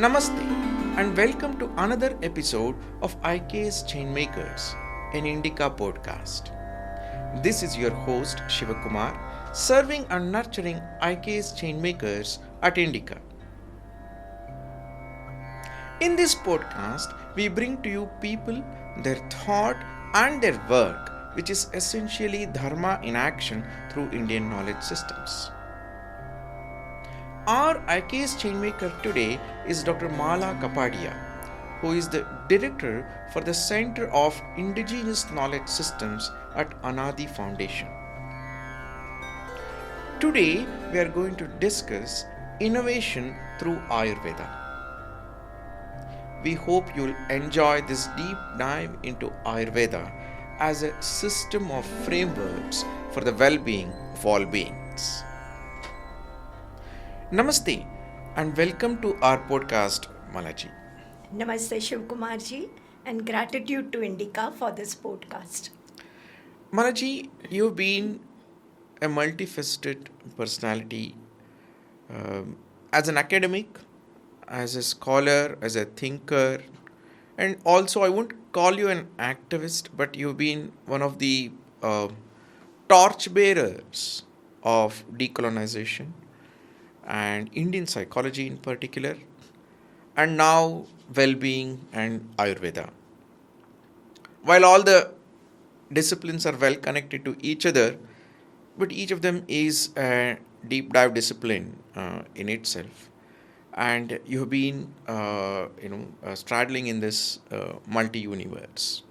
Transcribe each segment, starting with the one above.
Namaste and welcome to another episode of IK's Changemakers, an INDICA podcast. This is your host Shivakumar, serving and nurturing IK's Changemakers at INDICA. In this podcast, we bring to you people, their thought and their work, which is essentially Dharma in action through Indian knowledge systems. Our IK's Changemaker today is Dr. Mala Kapadia, who is the Director for the Center of Indigenous Knowledge Systems at Anaadi Foundation. Today, we are going to discuss innovation through Ayurveda. We hope you'll enjoy this deep dive into Ayurveda as a system of frameworks for the well-being of all beings. Namaste and welcome to our podcast, Malaji. Namaste Shivkumarji and gratitude to INDICA for this podcast. Malaji, you've been a multifaceted personality as an academic, as a scholar, as a thinker, and also I won't call you an activist, but you've been one of the torchbearers of decolonization and Indian psychology in particular, and now well-being and Ayurveda. While all the disciplines are well connected to each other, but each of them is a deep dive discipline in itself. And you have been, straddling in this multi-universe.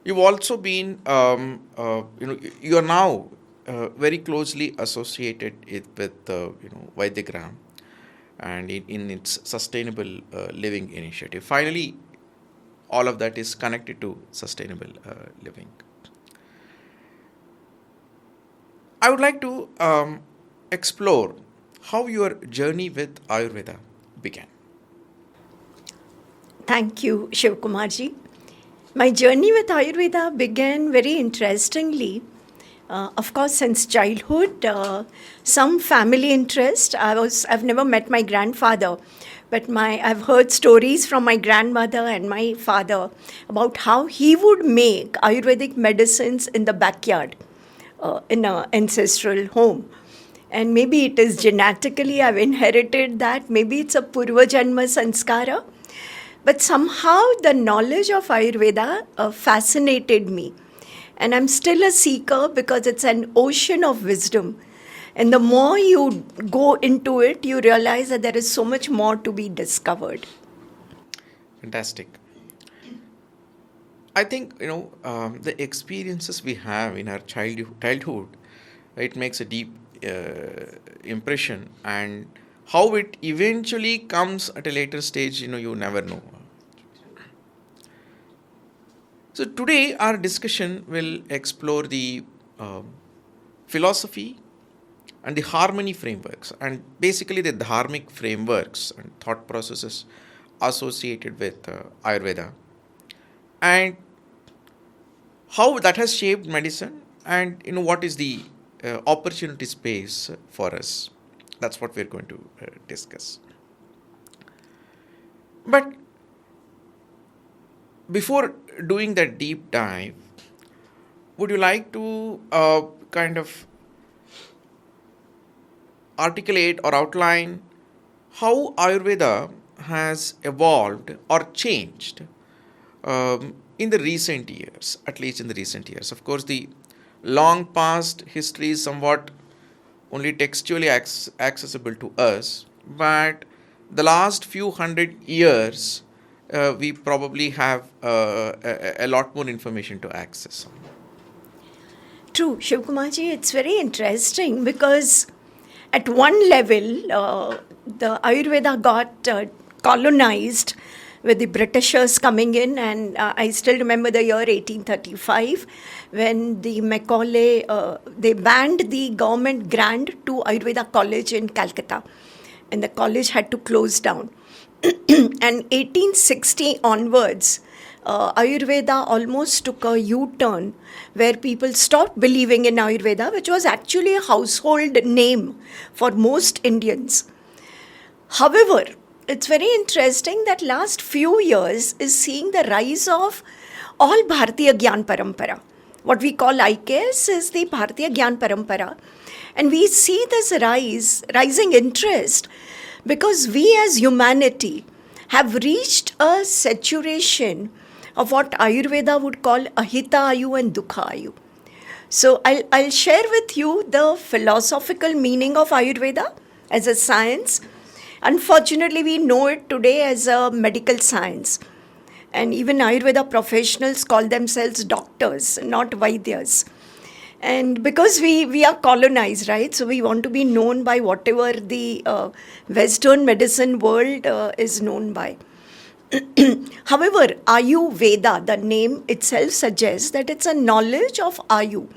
You've also been, you are now very closely associated with Vaidyagram and in its sustainable living initiative. Finally, all of that is connected to sustainable living. I would like to explore how your journey with Ayurveda began. Thank you, Shivkumarji. My journey with Ayurveda began very interestingly. Of course, since childhood, some family interest. I've never met my grandfather, but I've heard stories from my grandmother and my father about how he would make Ayurvedic medicines in the backyard, in an ancestral home. And maybe it is genetically I've inherited that. Maybe it's a Purva Janma Sanskara. But somehow the knowledge of Ayurveda fascinated me. And I'm still a seeker because it's an ocean of wisdom. And the more you go into it, you realize that there is so much more to be discovered. Fantastic. I think, the experiences we have in our childhood, it makes a deep impression, and how it eventually comes at a later stage, you never know. So today our discussion will explore the philosophy and the harmony frameworks, and basically the dharmic frameworks and thought processes associated with Ayurveda, and how that has shaped medicine, and what is the opportunity space for us. That's what we're going to discuss. But before doing that deep dive, would you like to kind of articulate or outline how Ayurveda has evolved or changed in the recent years, at least in the recent years? Of course, the long past history is somewhat only textually accessible to us, but the last few hundred years, we probably have a lot more information to access. True, Shivkumarji, it's very interesting because at one level, the Ayurveda got colonized with the Britishers coming in, and I still remember the year 1835 when the Macaulay, they banned the government grant to Ayurveda College in Calcutta, and the college had to close down. And 1860 onwards, Ayurveda almost took a U-turn where people stopped believing in Ayurveda, which was actually a household name for most Indians. However, it's very interesting that last few years is seeing the rise of all Bharatiya Gyan Parampara. What we call IKS is the Bharatiya Gyan Parampara. And we see this rising interest because we as humanity have reached a saturation of what Ayurveda would call a Hitaayu and Dukhaayu. So I'll share with you the philosophical meaning of Ayurveda as a science. Unfortunately, we know it today as a medical science. And even Ayurveda professionals call themselves doctors, not Vaidyas. And because we are colonized, right? So we want to be known by whatever the Western medicine world is known by. However, Ayurveda, the name itself suggests that it's a knowledge of Ayu.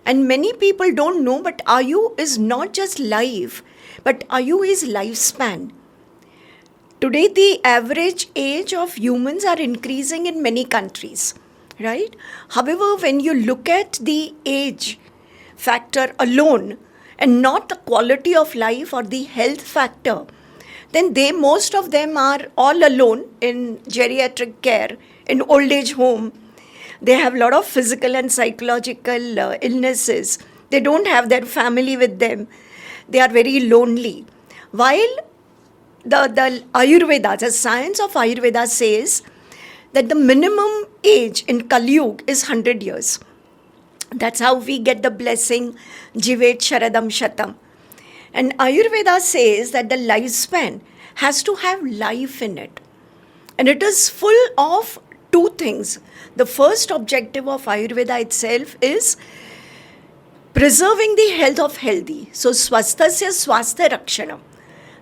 And many people don't know, but Ayu is not just life, but Ayu is lifespan. Today, the average age of humans are increasing in many countries, right? However, when you look at the age factor alone and not the quality of life or the health factor, then most of them are all alone in geriatric care, in old age home. They have a lot of physical and psychological illnesses. They don't have their family with them. They are very lonely. While the Ayurveda, the science of Ayurveda says that the minimum age in Kali Yuga is 100 years. That's how we get the blessing, Jivet Sharadam Shatam. And Ayurveda says that the lifespan has to have life in it. And it is full of two things. The first objective of Ayurveda itself is preserving the health of healthy. So, Swasthasya Swastha Rakshanam.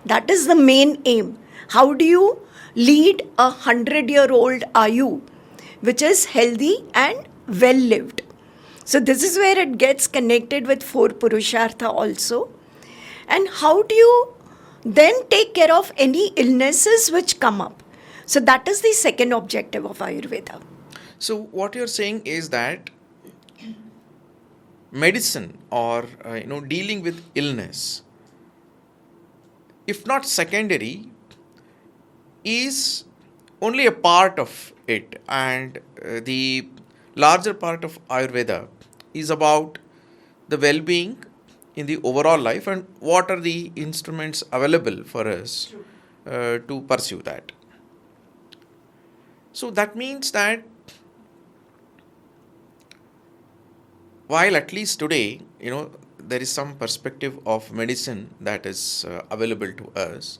That is the main aim. How do you lead 100-year-old Ayu, which is healthy and well-lived? So, this is where it gets connected with 4 Purushartha also. And how do you then take care of any illnesses which come up? So, that is the second objective of Ayurveda. So what you're saying is that medicine or dealing with illness, if not secondary, is only a part of it, and the larger part of Ayurveda is about the well-being in the overall life and what are the instruments available for us to pursue that. So that means that while at least today, there is some perspective of medicine that is available to us,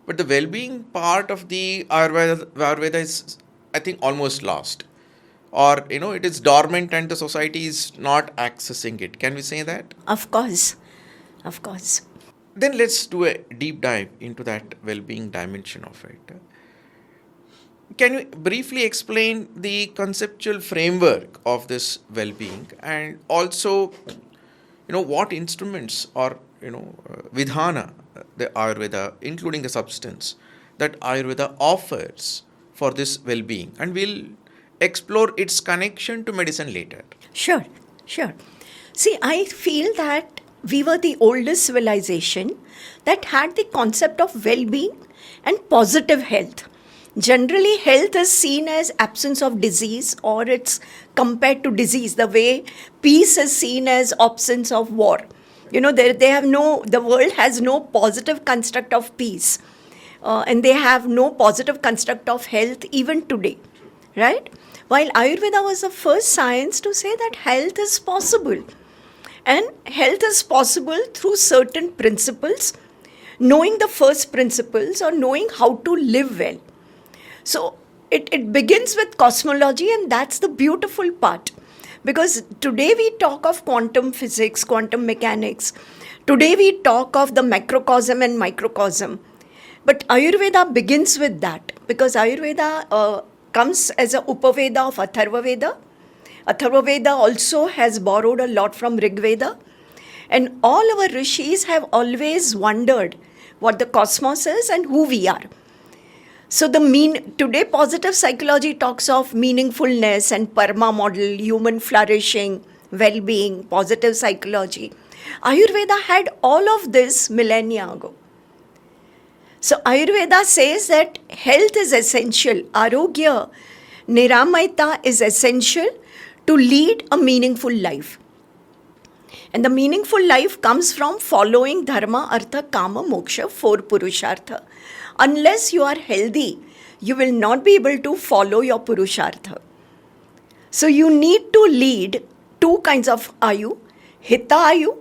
but the well-being part of the Ayurveda is, I think, almost lost. Or, it is dormant and the society is not accessing it. Can we say that? Of course. Of course. Then let's do a deep dive into that well-being dimension of it. Can you briefly explain the conceptual framework of this well-being and also, what instruments or, vidhana, the Ayurveda, including the substance that Ayurveda offers for this well-being, and we'll explore its connection to medicine later. Sure. See, I feel that we were the oldest civilization that had the concept of well-being and positive health. Generally, health is seen as absence of disease, or it's compared to disease, the way peace is seen as absence of war. The world has no positive construct of peace, and they have no positive construct of health even today, right? While Ayurveda was the first science to say that health is possible. And health is possible through certain principles, knowing the first principles or knowing how to live well. So it begins with cosmology, and that's the beautiful part. Because today we talk of quantum physics, quantum mechanics. Today we talk of the macrocosm and microcosm. But Ayurveda begins with that, because Ayurveda comes as a Upaveda of Atharva Veda. Atharva Veda also has borrowed a lot from Rig Veda. And all our rishis have always wondered what the cosmos is and who we are. So today positive psychology talks of meaningfulness and Parma model, human flourishing, well-being, positive psychology. Ayurveda had all of this millennia ago. So Ayurveda says that health is essential. Arogya, Niramayata is essential to lead a meaningful life. And the meaningful life comes from following dharma, artha, kama, moksha, 4 purushartha. Unless you are healthy, you will not be able to follow your purushartha. So you need to lead 2 kinds of ayu. Hitaayu,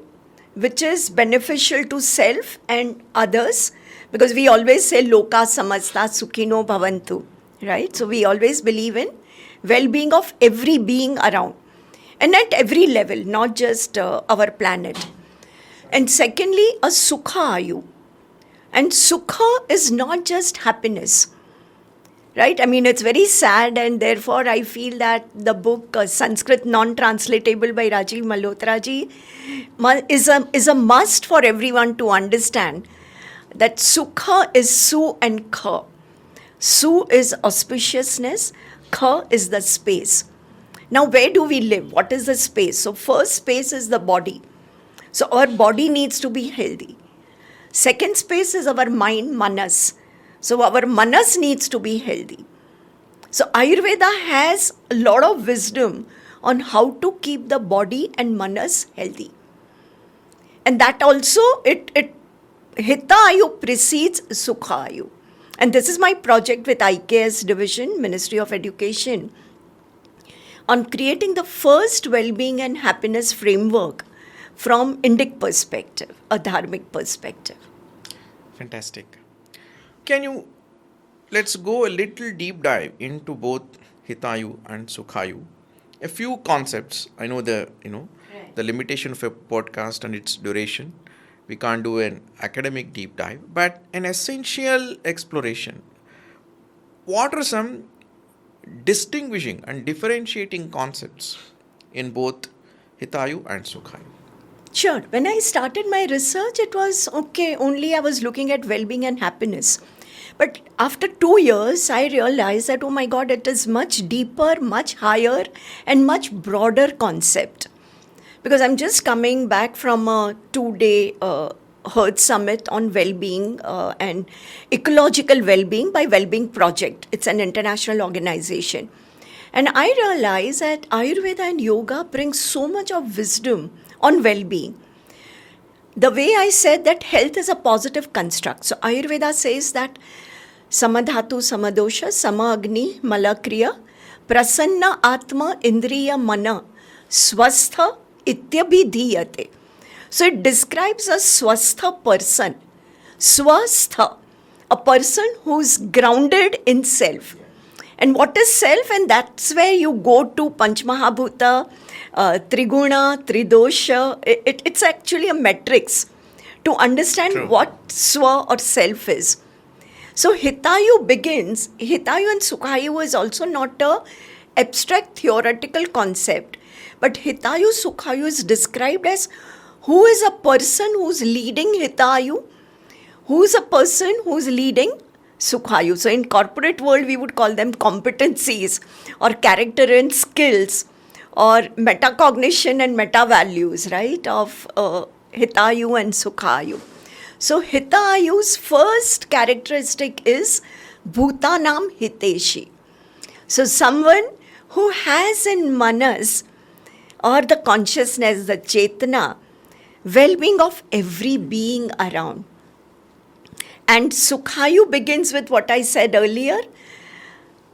which is beneficial to self and others, because we always say loka samasta sukhino bhavantu, right? So we always believe in well-being of every being around and at every level, not just our planet. And secondly, a Sukhaayu. And Sukha is not just happiness, right? I mean, it's very sad, and therefore I feel that the book Sanskrit Non-Translatable by Rajiv Malhotra ji is a must for everyone to understand that Sukha is Su and Kha. Su is auspiciousness, Kha is the space. Now, where do we live? What is the space? So, first space is the body. So, our body needs to be healthy. Second space is our mind, manas. So, our manas needs to be healthy. So, Ayurveda has a lot of wisdom on how to keep the body and manas healthy. And that also, Hitaayu precedes Sukhaayu. And this is my project with IKS Division, Ministry of Education, on creating the first well-being and happiness framework from Indic perspective, a dharmic perspective. Fantastic. Let's go a little deep dive into both Hitaayu and Sukhaayu. A few concepts. I know the limitation of a podcast and its duration. We can't do an academic deep dive, but an essential exploration. What are some distinguishing and differentiating concepts in both Hitaayu and Sukhaayu? Sure. When I started my research, it was okay, only I was looking at well-being and happiness. But after 2 years, I realized that, oh my God, it is much deeper, much higher, and much broader concept. Because I'm just coming back from a 2-day Earth Summit on well-being and ecological well-being by Wellbeing Project. It's an international organization. And I realized that Ayurveda and yoga bring so much of wisdom on well-being. The way I said that health is a positive construct. So Ayurveda says that samadhatu samadosha sama agni malakriya prasanna atma indriya mana swastha ityabhidhiyate. So it describes a swastha person. Swastha, a person who's grounded in self. And what is self? And that's where you go to Panchmahabhuta, Triguna, Tridosha. It's actually a matrix to understand what Swa or self is. So Hitaayu and Sukhaayu is also not a abstract theoretical concept. But Hitaayu, Sukhaayu is described as who is a person who's leading Hitaayu, who is a person who's leading Sukhaayu. So in corporate world, we would call them competencies or character and skills or metacognition and meta-values, right, of Hitaayu and Sukhaayu. So Hitaayu's first characteristic is Bhutanam Hiteshi. So someone who has in manas or the consciousness, the chetana, well-being of every being around. And Sukhaayu begins with what I said earlier,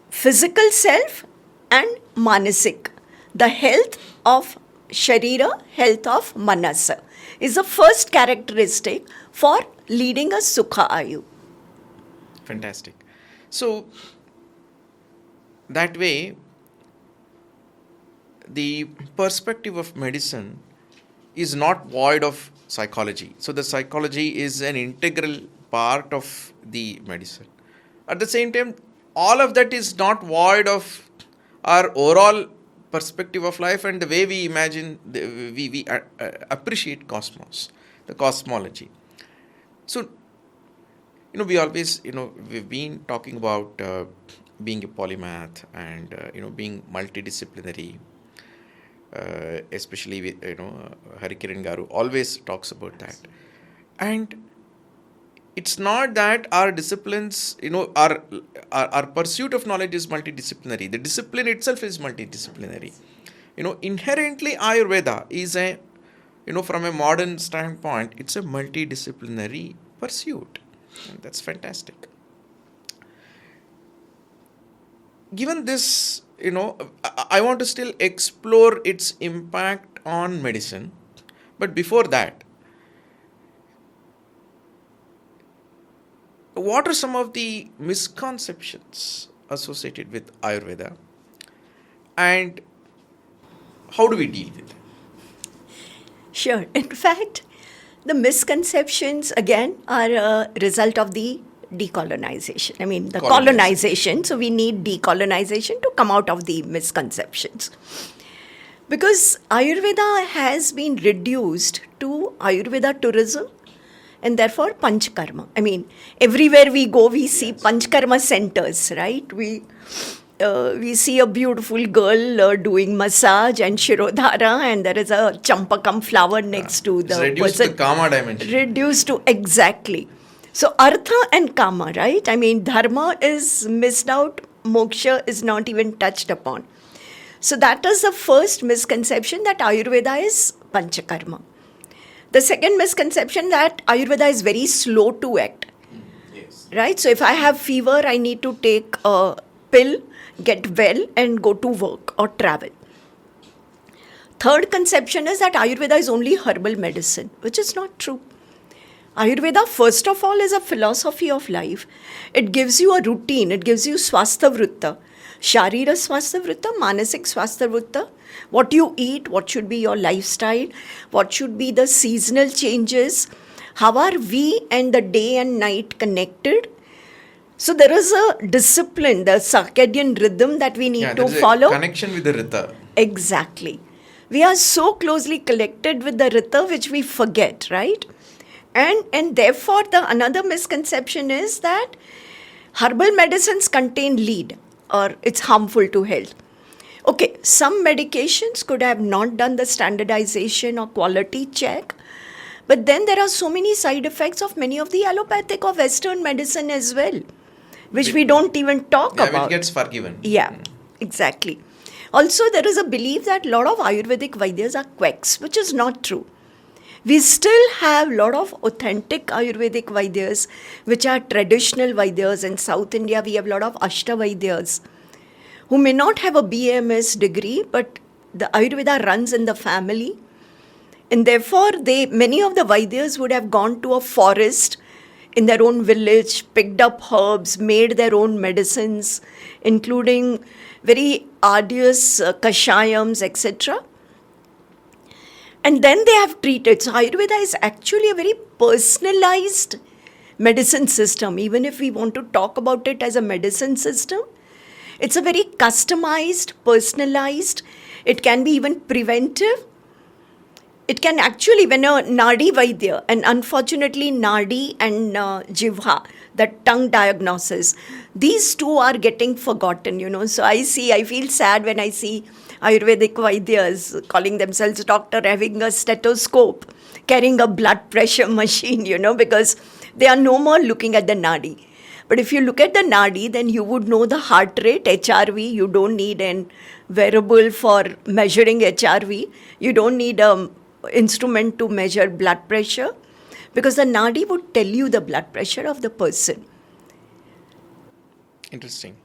physical self and manasik. The health of Sharira, health of Manasa is the first characteristic for leading a Sukhaayu. Fantastic. So, that way, the perspective of medicine is not void of psychology. So, the psychology is an integral part of the medicine. At the same time, all of that is not void of our overall perspective of life and the way we imagine, we appreciate cosmos, the cosmology. So, we always, we've been talking about being a polymath and, being multidisciplinary, especially with, Harikiran Garu always talks about that. And it's not that our disciplines, our pursuit of knowledge is multidisciplinary. The discipline itself is multidisciplinary. Inherently Ayurveda is from a modern standpoint, it's a multidisciplinary pursuit. And that's fantastic. Given this, I want to still explore its impact on medicine. But before that, what are some of the misconceptions associated with Ayurveda, and how do we deal with them? Sure. In fact, the misconceptions, again, are a result of the decolonization. I mean, the colonization. So we need decolonization to come out of the misconceptions. Because Ayurveda has been reduced to Ayurveda tourism and therefore Panchkarma. I mean, everywhere we go, we see Panchkarma centers, right? We see a beautiful girl doing massage and Shirodhara, and there is a champakam flower next to the reduced person. To Kama dimension. Reduced to, exactly. So Artha and Kama, right? I mean, Dharma is missed out, Moksha is not even touched upon. So that is the first misconception, that Ayurveda is Panchakarma. The second misconception, that Ayurveda is very slow to act. Yes. Right? So if I have fever, I need to take a pill, get well and go to work or travel. Third conception is that Ayurveda is only herbal medicine, which is not true. Ayurveda, first of all, is a philosophy of life. It gives you a routine. It gives you Swastha Vritta, Sharira Swastha Vritta, Manasik Swastha Vritta, what you eat, what should be your lifestyle, what should be the seasonal changes, how are we and the day and night connected. So there is a discipline, the circadian rhythm that we need to follow. Connection with the Rita. Exactly. We are so closely connected with the Rita which we forget, right? And therefore another misconception is that herbal medicines contain lead or it's harmful to health. Okay, some medications could have not done the standardization or quality check, but then there are so many side effects of many of the allopathic or Western medicine as well, which we don't even talk about. Which gets forgiven. Yeah, exactly. Also, there is a belief that a lot of Ayurvedic Vaidyas are quacks, which is not true. We still have a lot of authentic Ayurvedic Vaidyas, which are traditional Vaidyas. In South India, we have a lot of Ashtavaidyas, who may not have a BAMS degree, but the Ayurveda runs in the family. And therefore, many of the Vaidyas would have gone to a forest in their own village, picked up herbs, made their own medicines, including very arduous kashayams, etc. And then they have treated. So Ayurveda is actually a very personalized medicine system. Even if we want to talk about it as a medicine system, it's a very customized, personalized. It can be even preventive. It can actually, when a Nadi Vaidya, and unfortunately Nadi and Jivha, the tongue diagnosis, these two are getting forgotten, So I feel sad when I see Ayurvedic Vaidyas calling themselves doctor, having a stethoscope, carrying a blood pressure machine, because they are no more looking at the Nadi. But if you look at the Nadi, then you would know the heart rate, HRV. You don't need an wearable for measuring HRV. You don't need an instrument to measure blood pressure, because the Nadi would tell you the blood pressure of the person. Interesting.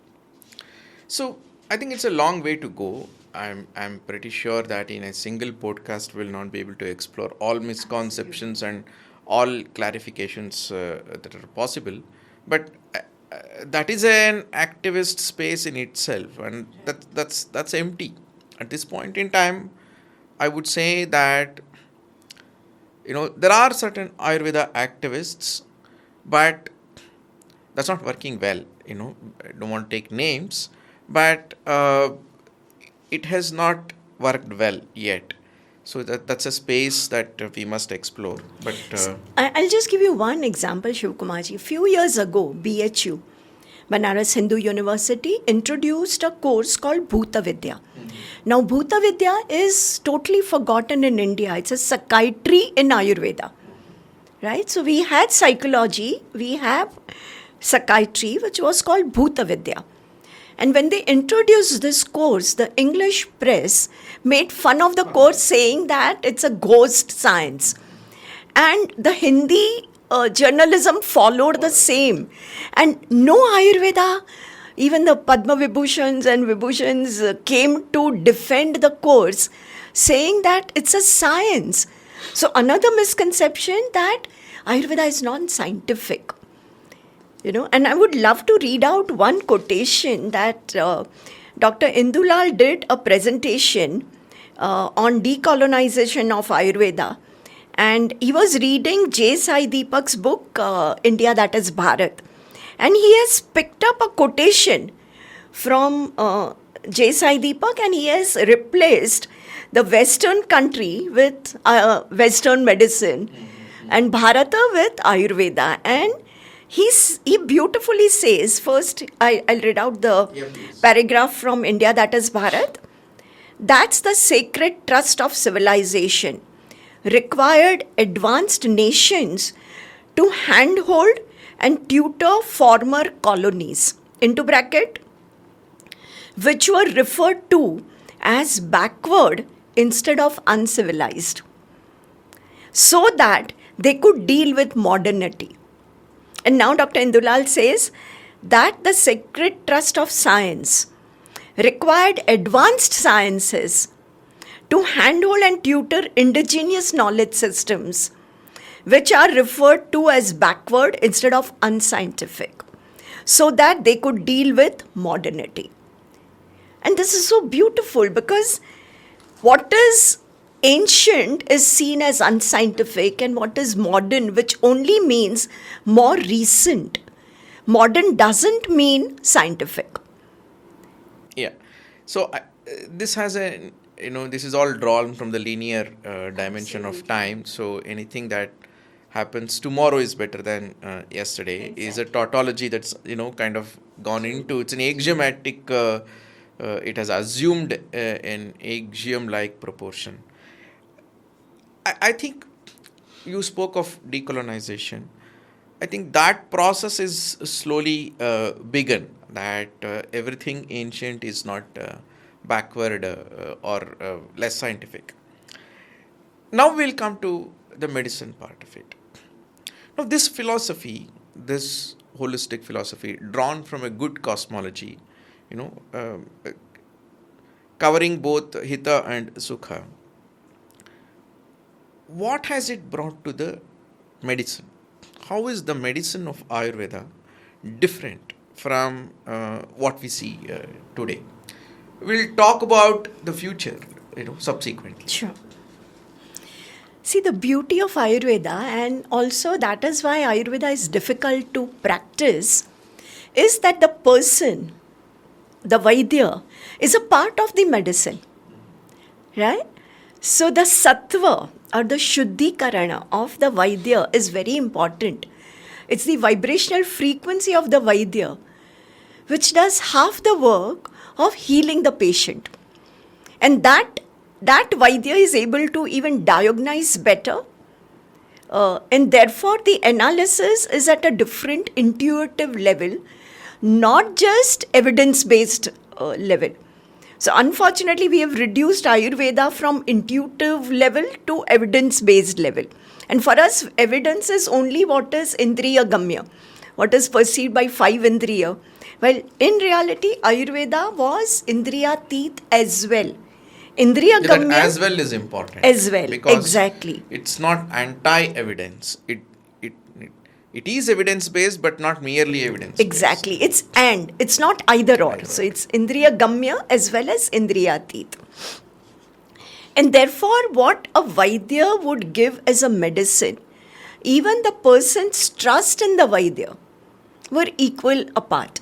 So I think it's a long way to go. I'm pretty sure that in a single podcast we'll not be able to explore all misconceptions and all clarifications that are possible. But that is an activist space in itself, and that's empty. At this point in time, I would say that there are certain Ayurveda activists, but that's not working well. I don't want to take names, but it has not worked well yet. So that's a space that we must explore. But I'll just give you one example, Shivkumarji. A few years ago, BHU, Benares Hindu University, introduced a course called Bhoota Vidya. Now, Bhoota Vidya is totally forgotten in India. It's a psychiatry in Ayurveda. right? So we had psychology, we have psychiatry, which was called Bhoota Vidya. And when they introduced this course, the English press made fun of the course, saying that it's a ghost science. And the Hindi journalism followed the same. And no Ayurveda, even the Padma Vibhushans and Vibhushans came to defend the course, saying that it's a science. So another misconception that Ayurveda is non-scientific. And I would love to read out one quotation that Dr. Indulal did a presentation on decolonization of Ayurveda. And he was reading J. Sai Deepak's book, India That Is Bharat. And he has picked up a quotation from J. Sai Deepak, and he has replaced the Western country with Western medicine and Bharata with Ayurveda. And he beautifully says, first I'll read out the paragraph from India That Is Bharat. That's the sacred trust of civilization, required advanced nations to handhold and tutor former colonies, into bracket, which were referred to as backward instead of uncivilized, so that they could deal with modernity. And now Dr. Indulal says that the sacred trust of science required advanced sciences to handhold and tutor indigenous knowledge systems, which are referred to as backward instead of unscientific, so that they could deal with modernity. And this is so beautiful, because what is ancient is seen as unscientific, and what is modern, which only means more recent. Modern doesn't mean scientific. Yeah. So this has this is all drawn from the linear dimension of time. So anything that happens tomorrow is better than yesterday. Exactly. Is a tautology that's kind of gone into, it's an axiomatic. It has assumed an axiom-like proportion. I think you spoke of decolonization. I think that process is slowly begun, that everything ancient is not backward or less scientific. Now we'll come to the medicine part of it. Now this philosophy, this holistic philosophy drawn from a good cosmology, covering both Hita and Sukha, what has it brought to the medicine? How is the medicine of Ayurveda different from what we see today? We'll talk about the future, subsequently. Sure. See, the beauty of Ayurveda, and also that is why Ayurveda is difficult to practice, is that the person, the Vaidya, is a part of the medicine, right? So the sattva or the shuddhikarana of the Vaidya is very important. It's the vibrational frequency of the Vaidya which does half the work of healing the patient. And that Vaidya is able to even diagnose better. And therefore the analysis is at a different intuitive level, not just evidence-based level. So unfortunately, we have reduced Ayurveda from intuitive level to evidence-based level. And for us, evidence is only what is Indriya Gamya, what is perceived by 5 Indriya. Well, in reality, Ayurveda was Indriya Teeth as well. Indriya Gamya. That as well is important. As well, because exactly. It's not anti-evidence. It is evidence-based, but not merely evidence-based. Exactly. It's not either or. So it's Indriya Gamya as well as Indriya Teeth. And therefore, what a Vaidya would give as a medicine, even the person's trust in the Vaidya were equal apart.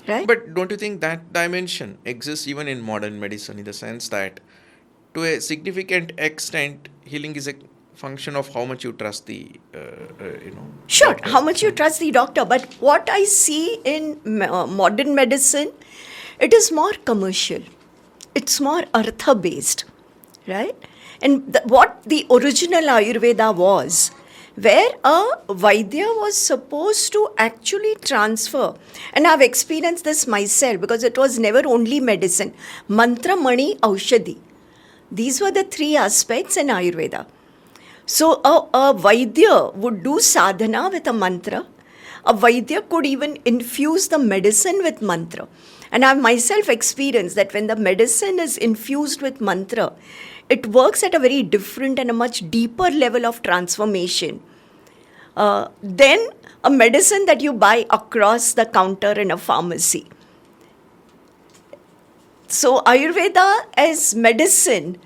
Right? But don't you think that dimension exists even in modern medicine, in the sense that to a significant extent, healing is a function of how much you trust the, Sure, doctor. how much you trust the doctor. But what I see in modern medicine, it is more commercial. It's more artha-based, right? And what the original Ayurveda was, where a Vaidya was supposed to actually transfer. And I've experienced this myself because it was never only medicine. Mantra-Mani-Aushadha. These were the three aspects in Ayurveda. So a Vaidya would do sadhana with a mantra. A Vaidya could even infuse the medicine with mantra. And I've myself experienced that when the medicine is infused with mantra, it works at a very different and a much deeper level of transformation than a medicine that you buy across the counter in a pharmacy. So Ayurveda as medicine,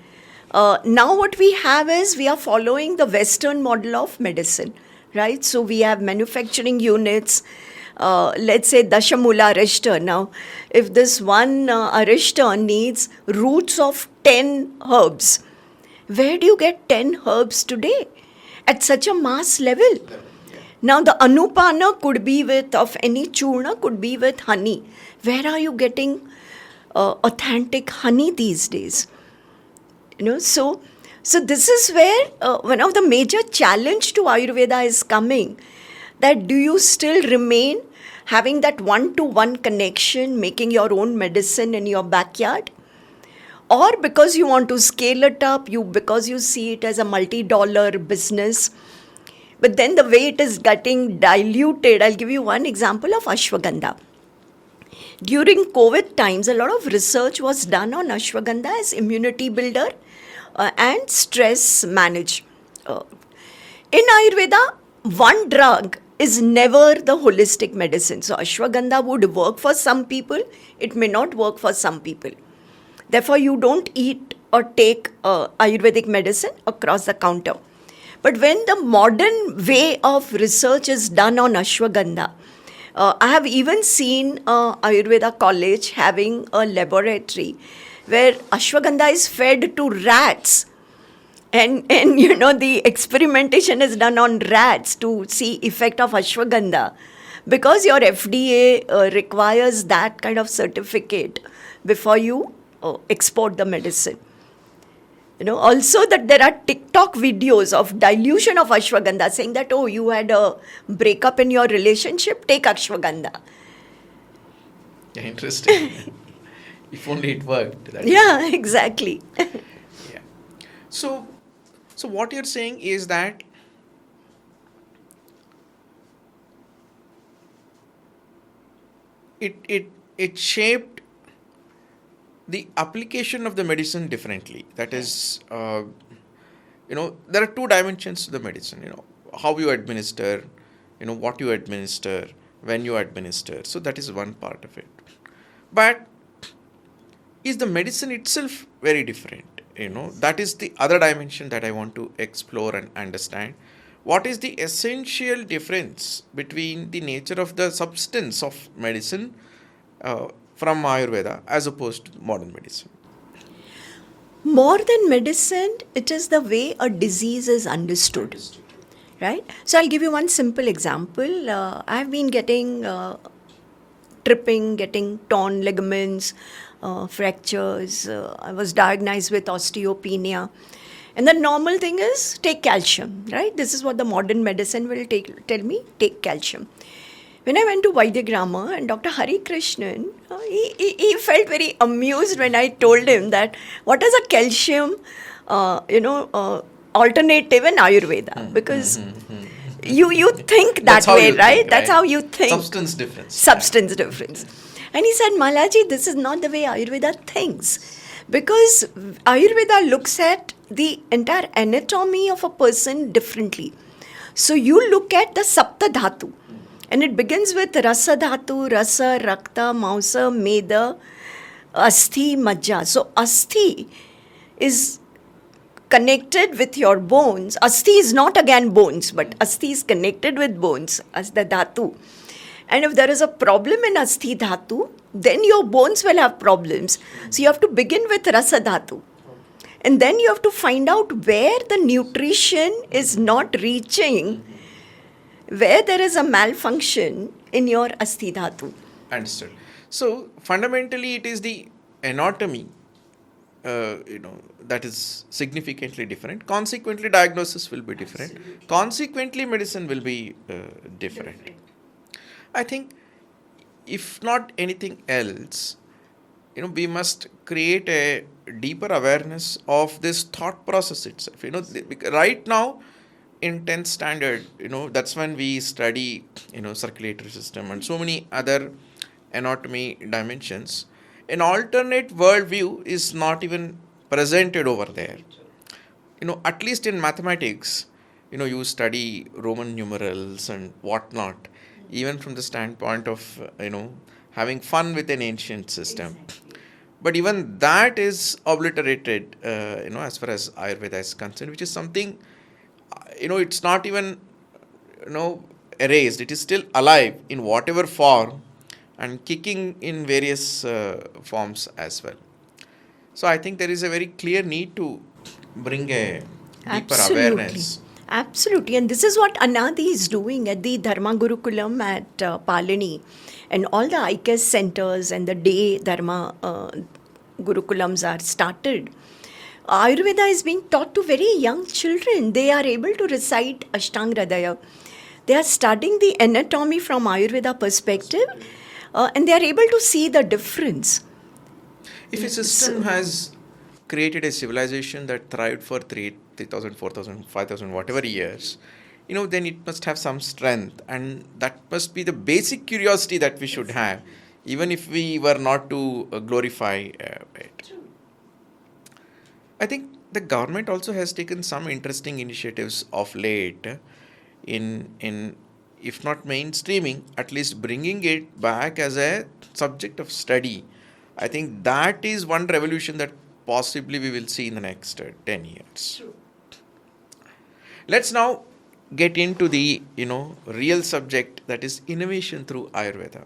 now what we have is we are following the Western model of medicine, right? So we have manufacturing units, let's say Dashamula Arishta. Now, if this one Arishta needs roots of 10 herbs, where do you get 10 herbs today at such a mass level? Now, the Anupana could be with, of any churna, could be with honey. Where are you getting authentic honey these days? So this is where one of the major challenge to Ayurveda is coming, that do you still remain having that one-to-one connection, making your own medicine in your backyard? Or because you want to scale it up, because you see it as a multi-dollar business, but then the way it is getting diluted. I'll give you one example of Ashwagandha. During COVID times, a lot of research was done on Ashwagandha as immunity builder and stress manage. In Ayurveda, one drug is never the holistic medicine. So Ashwagandha would work for some people, it may not work for some people. Therefore, you don't eat or take Ayurvedic medicine across the counter. But when the modern way of research is done on Ashwagandha, I have even seen Ayurveda college having a laboratory where Ashwagandha is fed to rats. And the experimentation is done on rats to see effect of Ashwagandha. Because your FDA requires that kind of certificate before you export the medicine. Also that there are TikTok videos of dilution of Ashwagandha saying that, oh, you had a breakup in your relationship, take Ashwagandha. Yeah, interesting. If only it worked. Yeah, exactly. Yeah. So what you're saying is that it shaped the application of the medicine differently. That is, there are two dimensions to the medicine. How you administer, what you administer, when you administer. So that is one part of it. But is the medicine itself very different? That is the other dimension that I want to explore and understand. What is the essential difference between the nature of the substance of medicine from Ayurveda as opposed to modern medicine? More than medicine, it is the way a disease is understood. Right? So I'll give you one simple example. I've been getting tripping, getting torn ligaments, fractures. I was diagnosed with osteopenia. And the normal thing is take calcium, right? This is what the modern medicine will tell me, take calcium. When I went to Vaidyagrama and Dr. Hari Krishnan, he felt very amused when I told him that what is a calcium, alternative in Ayurveda? Because you think that way, right? That's how you think. Substance difference. And he said, Malaji, this is not the way Ayurveda thinks. Because Ayurveda looks at the entire anatomy of a person differently. So you look at the Sapta Dhatu. And it begins with Rasa Dhatu, Rasa, Rakta, Mausa, Meda, Asthi, Majja. So Asthi is connected with your bones. Asthi is not again bones, but Asthi is connected with bones as the Dhatu. And if there is a problem in Asthi Dhatu, then your bones will have problems. So you have to begin with Rasa Dhatu. And then you have to find out where the nutrition is not reaching, where there is a malfunction in your Asthi Dhatu. Understood. So fundamentally it is the anatomy that is significantly different. Consequently, diagnosis will be different. Absolutely. Consequently, medicine will be different. I think, if not anything else, we must create a deeper awareness of this thought process itself. Right now in 10th standard, that's when we study, circulatory system and so many other anatomy dimensions. An alternate worldview is not even presented over there. At least in mathematics, you study Roman numerals and whatnot, even from the standpoint of, having fun with an ancient system. Exactly. But even that is obliterated, as far as Ayurveda is concerned, which is something, it's not even, erased. It is still alive in whatever form and kicking in various forms as well. So I think there is a very clear need to bring a deeper awareness. Absolutely. And this is what Anaadi is doing at the Dharma Gurukulam at Palani, and all the ICAS centers and the day Dharma Gurukulams are started. Ayurveda is being taught to very young children. They are able to recite Ashtanga Hridaya. They are studying the anatomy from Ayurveda perspective, and they are able to see the difference. If a system has created a civilization that thrived for 3,000, 4,000, 5,000, whatever years, then it must have some strength, and that must be the basic curiosity that we should have, even if we were not to glorify it. I think the government also has taken some interesting initiatives of late in if not mainstreaming, at least bringing it back as a subject of study. I think that is one revolution that possibly we will see in the next 10 years. True. Let's now get into the real subject, that is innovation through Ayurveda.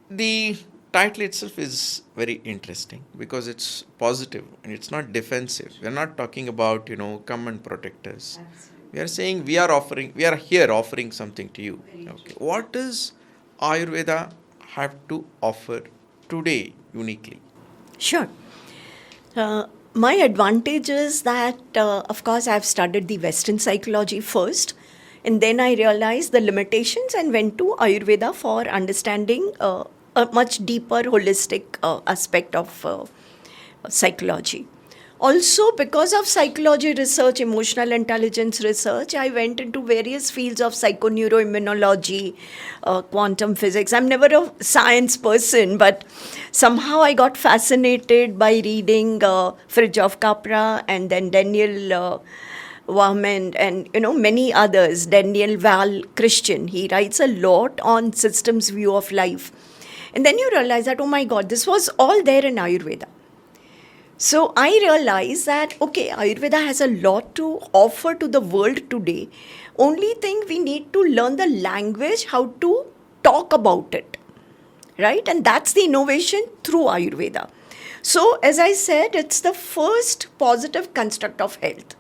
The title itself is very interesting because it's positive and it's not defensive. We are not talking about come and protect us. Absolutely. We are saying we are here offering something to you. Okay. What does Ayurveda have to offer today uniquely? Sure. My advantage is that, of course, I've studied the Western psychology first, and then I realized the limitations and went to Ayurveda for understanding a much deeper, holistic aspect of psychology. Also, because of psychology research, emotional intelligence research, I went into various fields of psychoneuroimmunology, quantum physics. I'm never a science person, but somehow I got fascinated by reading Fritjof Capra and then Daniel Wahman and many others. Daniel Val Christian, he writes a lot on systems view of life. And then you realize that, oh my God, this was all there in Ayurveda. So I realized that, okay, Ayurveda has a lot to offer to the world today. Only thing we need to learn the language, how to talk about it, right? And that's the innovation through Ayurveda. So as I said, it's the first positive construct of health.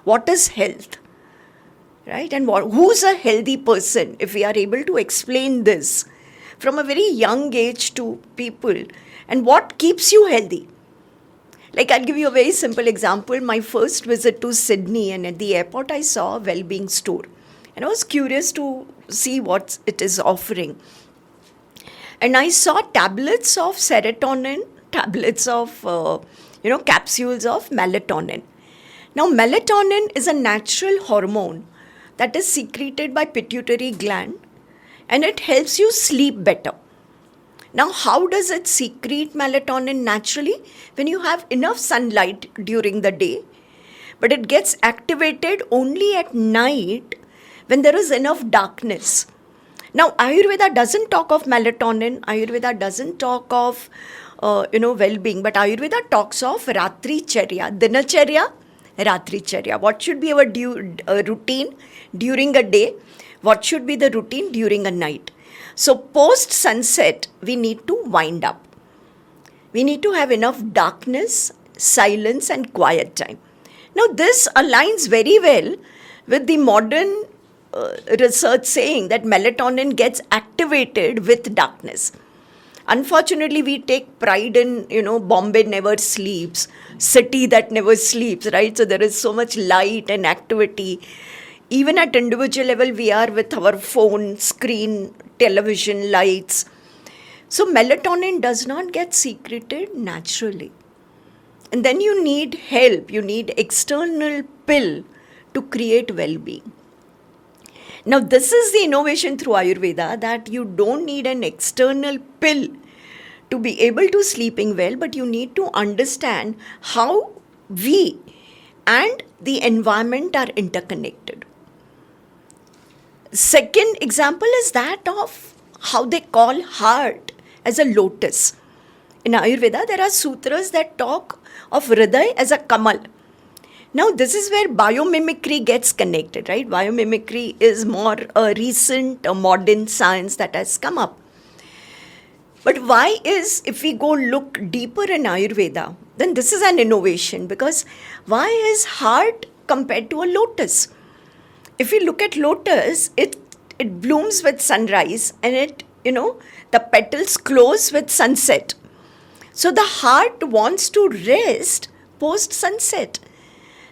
What is health, right? And who's a healthy person? If we are able to explain this from a very young age to people, and what keeps you healthy? Like, I'll give you a very simple example. My first visit to Sydney, and at the airport I saw a Wellbeing store. And I was curious to see what it is offering. And I saw tablets of serotonin, tablets of, capsules of melatonin. Now, melatonin is a natural hormone that is secreted by pituitary gland, and it helps you sleep better. Now, how does it secrete melatonin naturally? When you have enough sunlight during the day, but it gets activated only at night when there is enough darkness. Now, Ayurveda doesn't talk of melatonin, Ayurveda doesn't talk of, well-being, but Ayurveda talks of Ratricharya, Dinacharya, Ratricharya. What should be our routine during a day? What should be the routine during a night? So post sunset, we need to wind up. We need to have enough darkness, silence and quiet time. Now this aligns very well with the modern research saying that melatonin gets activated with darkness. Unfortunately, we take pride in, Bombay never sleeps, city that never sleeps, right? So there is so much light and activity. Even at individual level, we are with our phone, screen, television, lights. So melatonin does not get secreted naturally. And then you need help, you need external pill to create well-being. Now, this is the innovation through Ayurveda, that you don't need an external pill to be able to sleeping well, but you need to understand how we and the environment are interconnected. Second example is that of how they call heart as a lotus. In Ayurveda, there are sutras that talk of Hriday as a kamal. Now, this is where biomimicry gets connected, right? Biomimicry is more a recent, a modern science that has come up. But why is, if we go look deeper in Ayurveda, then this is an innovation, because why is heart compared to a lotus? If we look at lotus, it blooms with sunrise, and the petals close with sunset. So the heart wants to rest post sunset.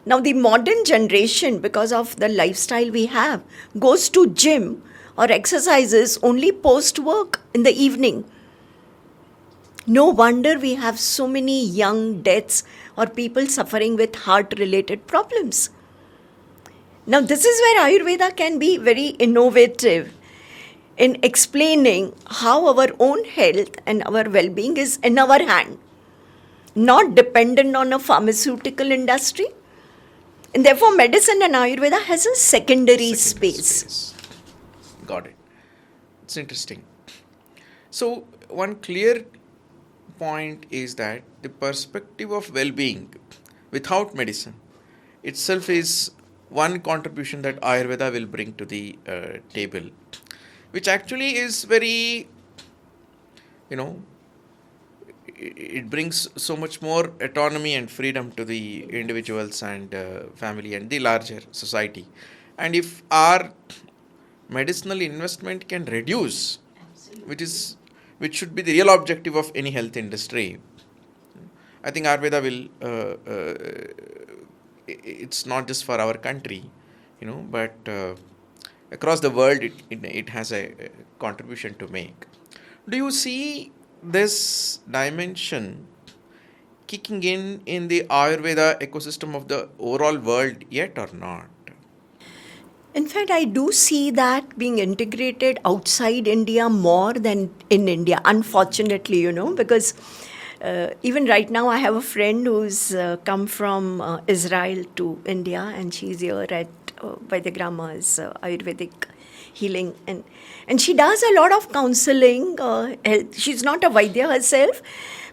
Now the modern generation, because of the lifestyle we have, goes to gym or exercises only post work in the evening. No wonder we have so many young deaths or people suffering with heart related problems. Now this is where Ayurveda can be very innovative in explaining how our own health and our well-being is in our hand, not dependent on a pharmaceutical industry. And therefore, medicine and Ayurveda has a secondary space. Got it. It's interesting. So, one clear point is that the perspective of well-being without medicine itself is one contribution that Ayurveda will bring to the table, which actually is very, it brings so much more autonomy and freedom to the individuals and family and the larger society. And if our medicinal investment can reduce, which should be the real objective of any health industry, I think Ayurveda will, it's not just for our country, but across the world it has a contribution to make. Do you see this dimension kicking in the Ayurveda ecosystem of the overall world yet or not? In fact, I do see that being integrated outside India more than in India, unfortunately, because even right now I have a friend who's come from Israel to India, and she's here at Vaidyagramma's Ayurvedic healing, and she does a lot of counseling. She's not a Vaidya herself,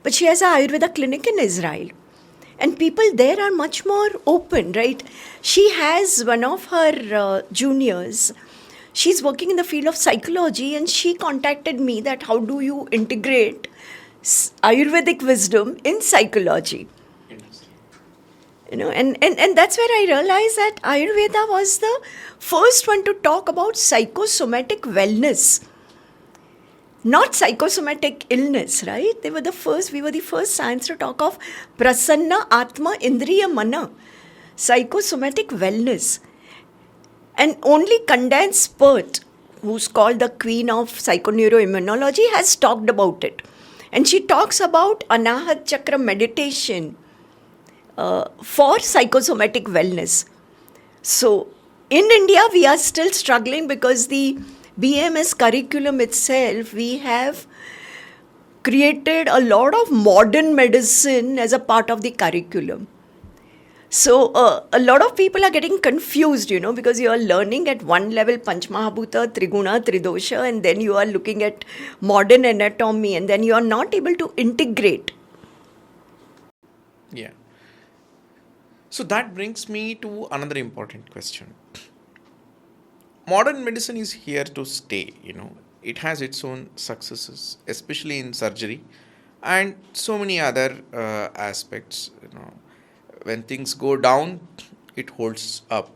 but she has an Ayurveda clinic in Israel. And people there are much more open, right? She has one of her juniors. She's working in the field of psychology, and she contacted me that how do you integrate Ayurvedic wisdom in psychology? And that's where I realized that Ayurveda was the first one to talk about psychosomatic wellness, not psychosomatic illness, right? We were the first science to talk of prasanna atma indriya mana, psychosomatic wellness. And only Condance Pert, who's called the queen of psychoneuroimmunology, has talked about it. And she talks about Anahat Chakra meditation for psychosomatic wellness. So, in India, we are still struggling because the BMS curriculum itself, we have created a lot of modern medicine as a part of the curriculum. So, a lot of people are getting confused, because you are learning at one level Panchmahabhuta, Triguna, Tridosha, and then you are looking at modern anatomy, and then you are not able to integrate. Yeah. So that brings me to another important question. Modern medicine is here to stay, It has its own successes, especially in surgery and so many other aspects, When things go down, it holds up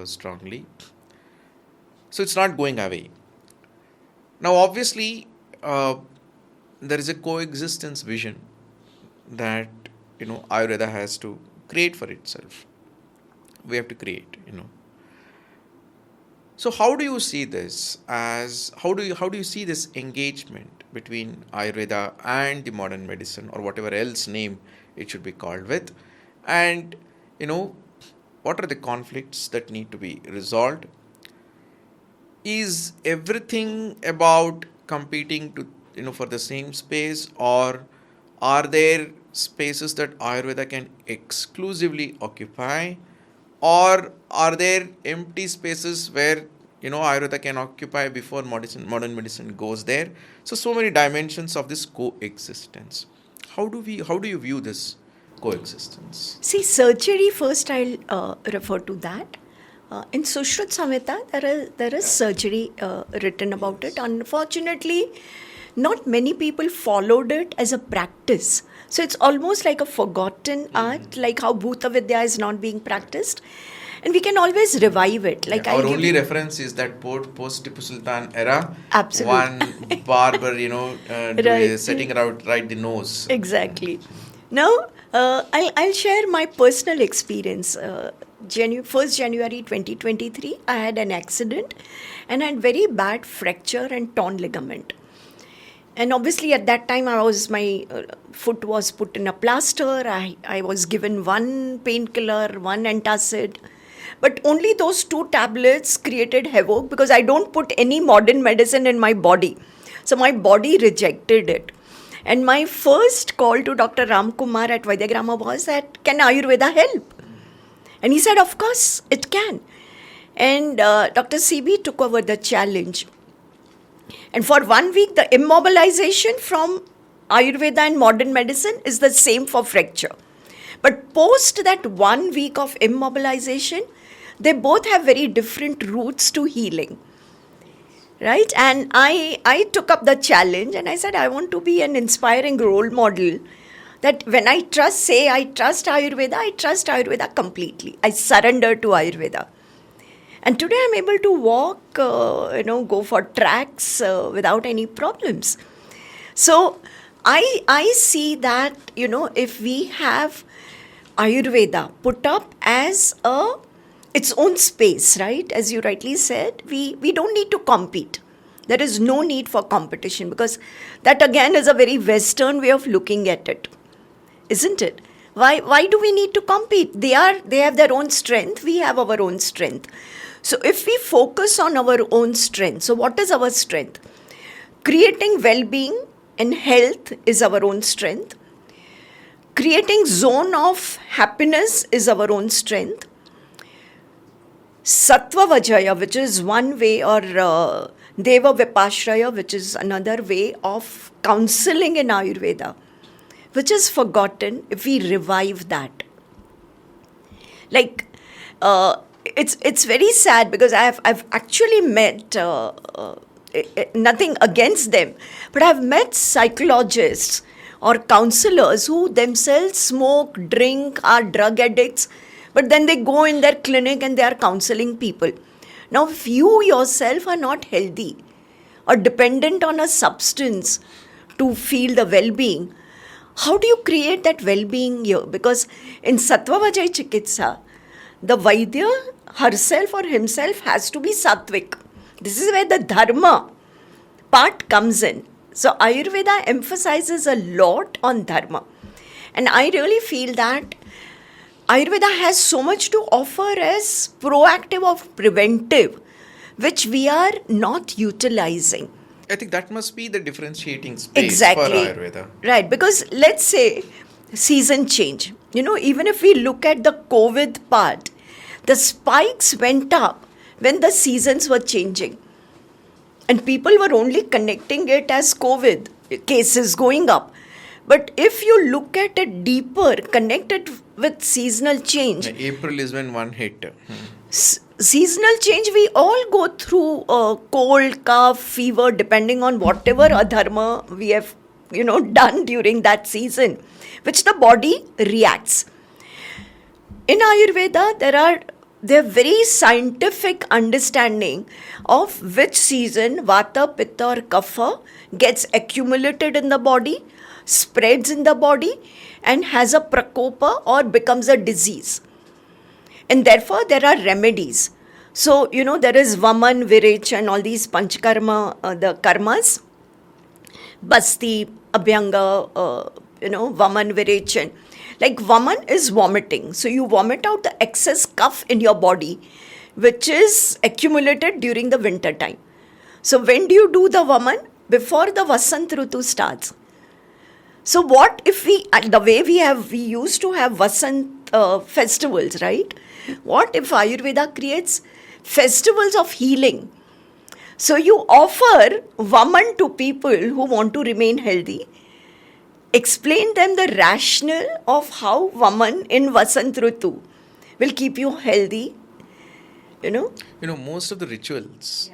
strongly. So it's not going away. Now, obviously, there is a coexistence vision that, Ayurveda has to create for itself. We have to create. So how do you see this as, how do you see this engagement between Ayurveda and the modern medicine, or whatever else name it should be called with? And, what are the conflicts that need to be resolved? Is everything about competing to, for the same space, or are there spaces that Ayurveda can exclusively occupy? Or are there empty spaces where, Ayurveda can occupy before modern medicine goes there? So many dimensions of this coexistence. How do you view this coexistence? See, surgery first, I'll refer to that. In Sushruta Samhita, there is surgery written about it. Unfortunately, not many people followed it as a practice. So it's almost like a forgotten art, like how Bhoota Vidya is not being practiced. And we can always revive it. Like our only reference is that post-Tipu Sultan era. Absolutely. One barber, Right. setting right the nose. Exactly. Now, I'll share my personal experience. 1st January 2023, I had an accident and I had very bad fracture and torn ligament. And obviously at that time my foot was put in a plaster. I was given one painkiller, one antacid. But only those 2 tablets created havoc because I don't put any modern medicine in my body. So my body rejected it. And my first call to Dr. Ramkumar at Vaidyagrama was that, can Ayurveda help? And he said, of course, it can. And Dr. CB took over the challenge. And for 1 week, the immobilization from Ayurveda and modern medicine is the same for fracture. But post that 1 week of immobilization, they both have very different routes to healing. Right? And I took up the challenge and I said, I want to be an inspiring role model. That when I trust Ayurveda, I trust Ayurveda completely. I surrender to Ayurveda. And today I'm able to walk, go for tracks without any problems. So I see that, if we have Ayurveda put up as its own space, right? As you rightly said, we don't need to compete. There is no need for competition because that again is a very Western way of looking at it. Isn't it? Why do we need to compete? They have their own strength. We have our own strength. So if we focus on our own strength, so what is our strength? Creating well-being and health is our own strength. Creating zone of happiness is our own strength. Sattva Vajaya, which is one way, or Deva Vipashraya, which is another way of counseling in Ayurveda, which is forgotten. If we revive that, like it's very sad because I've actually met nothing against them, but I've met psychologists or counselors who themselves smoke, drink, are drug addicts, but then they go in their clinic and they are counseling people. Now, if you yourself are not healthy or dependent on a substance to feel the well-being, how do you create that well-being here? Because in Sattva Vajaya Chikitsa, the Vaidya herself or himself has to be sattvic. This is where the dharma part comes in. So Ayurveda emphasizes a lot on dharma. And I really feel that Ayurveda has so much to offer as proactive or preventive, which we are not utilizing. I think that must be the differentiating space Exactly. for Ayurveda. Right, because let's say season change. Even if we look at the COVID part, the spikes went up when the seasons were changing. And people were only connecting it as COVID cases going up. But if you look at it deeper, connected with seasonal change. April is when one hit. Seasonal change, we all go through cold, cough, fever, depending on whatever adharma we have, done during that season, which the body reacts. In Ayurveda, they're very scientific understanding of which season Vata, Pitta or Kapha gets accumulated in the body, spreads in the body and has a prakopa or becomes a disease. And therefore there are remedies. So, there is Vaman, Virech and all these Panchkarma, the karmas, Basti, Abhyanga, Vaman, Virech and like Vaman is vomiting. So you vomit out the excess cough in your body, which is accumulated during the winter time. So when do you do the Vaman? Before the Vasant Rutu starts. So what if the way we used to have Vasant festivals, right? What if Ayurveda creates festivals of healing? So you offer Vaman to people who want to remain healthy. Explain them the rationale of how Vaman in Vasant Rutu will keep you healthy, Most of the rituals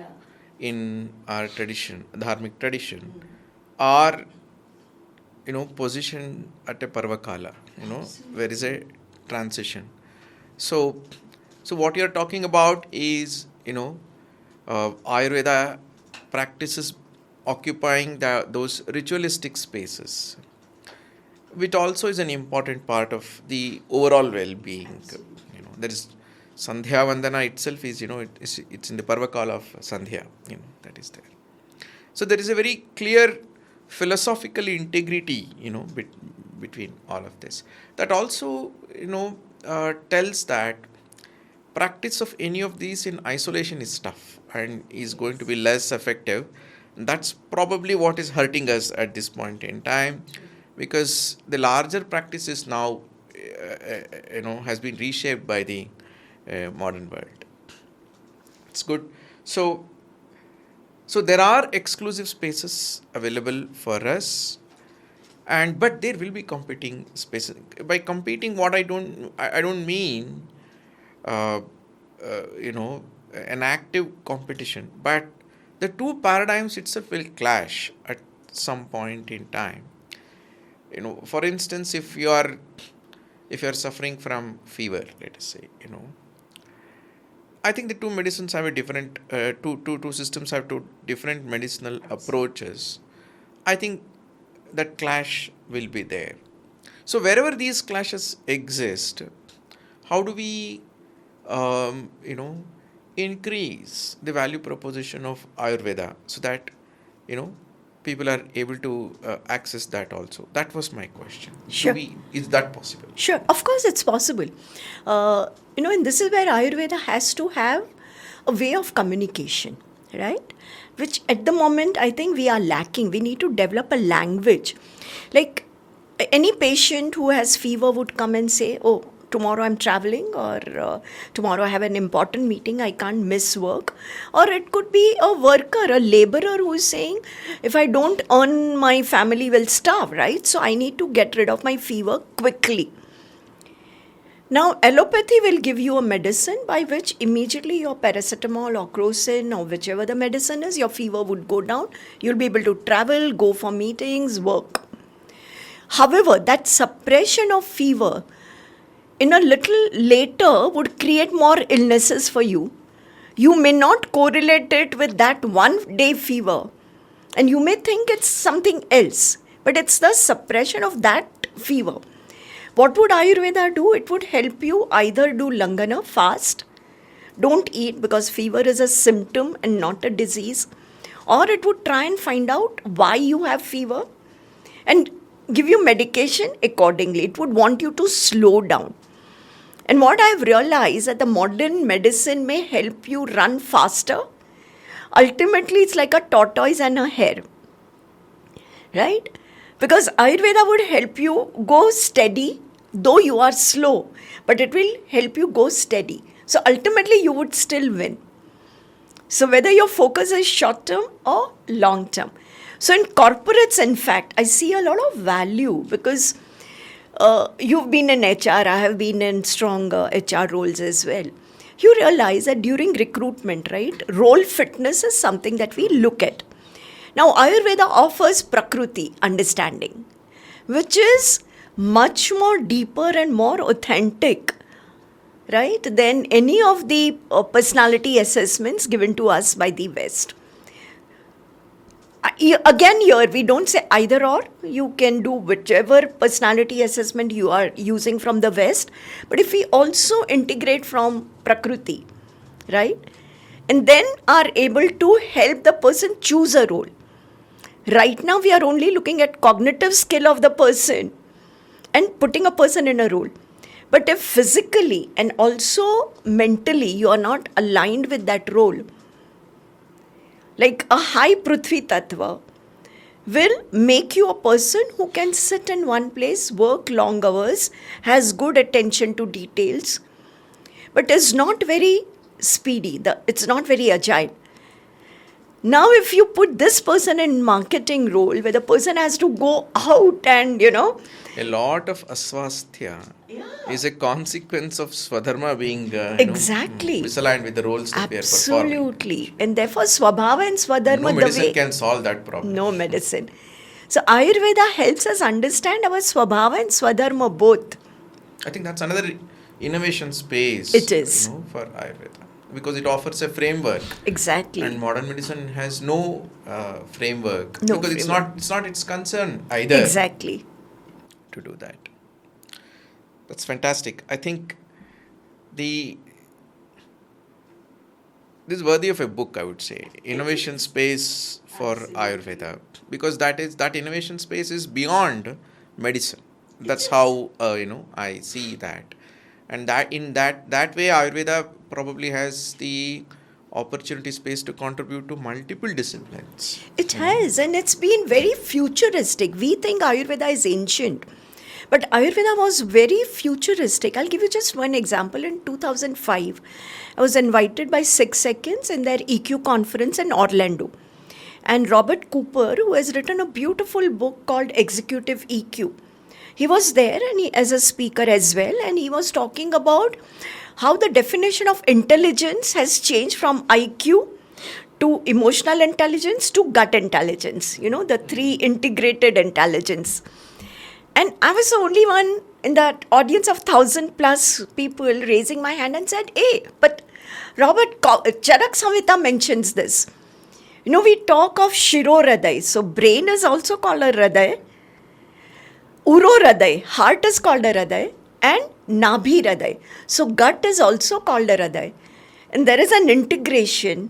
in our tradition, dharmic tradition, are, positioned at a Parvakala, where is a transition. So what you're talking about is, Ayurveda practices occupying those ritualistic spaces, which also is an important part of the overall well-being. There is Sandhya Vandana itself is, it's in the Parvakala of Sandhya, that is there. So there is a very clear philosophical integrity, between all of this. That also, tells that practice of any of these in isolation is tough and is going to be less effective. That's probably what is hurting us at this point in time, because the larger practice is now, has been reshaped by the modern world. It's good. So there are exclusive spaces available for us, but there will be competing spaces. By competing, what I don't mean, an active competition, but the two paradigms itself will clash at some point in time. For instance, if you are suffering from fever, let us say, I think the two medicines have a different, two systems have two different medicinal approaches. I think that clash will be there. So wherever these clashes exist, how do we, increase the value proposition of Ayurveda so that, people are able to access that also? That was my question. Sure. Is that possible? Sure, of course it's possible. And this is where Ayurveda has to have a way of communication, right? Which at the moment I think we are lacking. We need to develop a language. Like any patient who has fever would come and say, oh, tomorrow I'm traveling, or tomorrow I have an important meeting, I can't miss work. Or it could be a worker, a laborer who is saying, if I don't earn, my family will starve, right? So I need to get rid of my fever quickly. Now, allopathy will give you a medicine by which immediately your paracetamol or crocin or whichever the medicine is, your fever would go down. You'll be able to travel, go for meetings, work. However, that suppression of fever in a little later would create more illnesses for you. You may not correlate it with that 1 day fever, and you may think it's something else, but it's the suppression of that fever. What would Ayurveda do? It would help you either do Langana, fast, don't eat because fever is a symptom and not a disease, or it would try and find out why you have fever and give you medication accordingly. It would want you to slow down. And what I've realized that the modern medicine may help you run faster. Ultimately, it's like a tortoise and a hare, right? Because Ayurveda would help you go steady, though you are slow, but it will help you go steady. So ultimately, you would still win. So whether your focus is short term or long term. So in corporates, in fact, I see a lot of value because you've been in HR, I have been in strong HR roles as well. You realize that during recruitment, right, role fitness is something that we look at. Now, Ayurveda offers Prakriti understanding, which is much more deeper and more authentic, right, than any of the personality assessments given to us by the West. Again, here we don't say either or. You can do whichever personality assessment you are using from the West, but if we also integrate from Prakriti, right, and then are able to help the person choose a role. Right now, we are only looking at cognitive skill of the person and putting a person in a role. But if physically and also mentally you are not aligned with that role, like a high Prithvi Tattva will make you a person who can sit in one place, work long hours, has good attention to details, but is not very speedy. It's not very agile. Now, if you put this person in marketing role where the person has to go out and, A lot of aswasthya is a consequence of Swadharma being exactly misaligned with the roles that we are performing. Absolutely. And therefore, Swabhava and Swadharma, No medicine can solve that problem. No medicine. So, Ayurveda helps us understand our Swabhava and Swadharma both. I think that's another innovation space. It is. For Ayurveda. Because it offers a framework. Exactly. And modern medicine has no framework. No because framework. it's not its concern either. Exactly. To do that. That's fantastic. I think this is worthy of a book, I would say. Innovation space for Ayurveda. Because that innovation space is beyond medicine. That's how I see that. And that in that way Ayurveda probably has the opportunity space to contribute to multiple disciplines. It has, and it's been very futuristic. We think Ayurveda is ancient, but Ayurveda was very futuristic. I'll give you just one example. In 2005, I was invited by 6 Seconds in their EQ conference in Orlando. And Robert Cooper, who has written a beautiful book called Executive EQ, he was there and as a speaker as well, and he was talking about how the definition of intelligence has changed from IQ to emotional intelligence to gut intelligence, the 3 integrated intelligence. And I was the only one in that audience of 1,000 plus people raising my hand and said, hey, but Robert, Charaka Samhita mentions this. We talk of Shiro Hriday, so brain is also called a Hriday. Uro Hriday, heart is called a Hriday, and Nabhi Hriday. So gut is also called a Hriday. And there is an integration.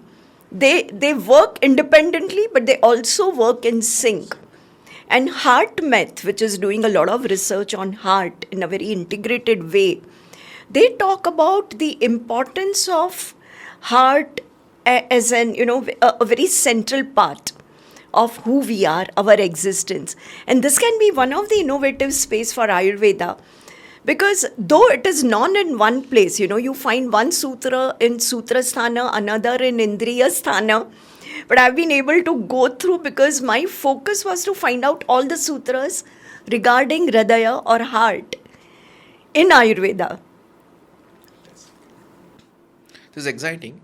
They work independently, but they also work in sync. And HeartMath, which is doing a lot of research on heart in a very integrated way, they talk about the importance of heart as a very central part of who we are, our existence. And this can be one of the innovative space for Ayurveda, because though it is not in one place, you find one sutra in Sutra Sthana, another in Indriya Sthana, but I've been able to go through because my focus was to find out all the sutras regarding Hridaya or heart in Ayurveda. This is exciting.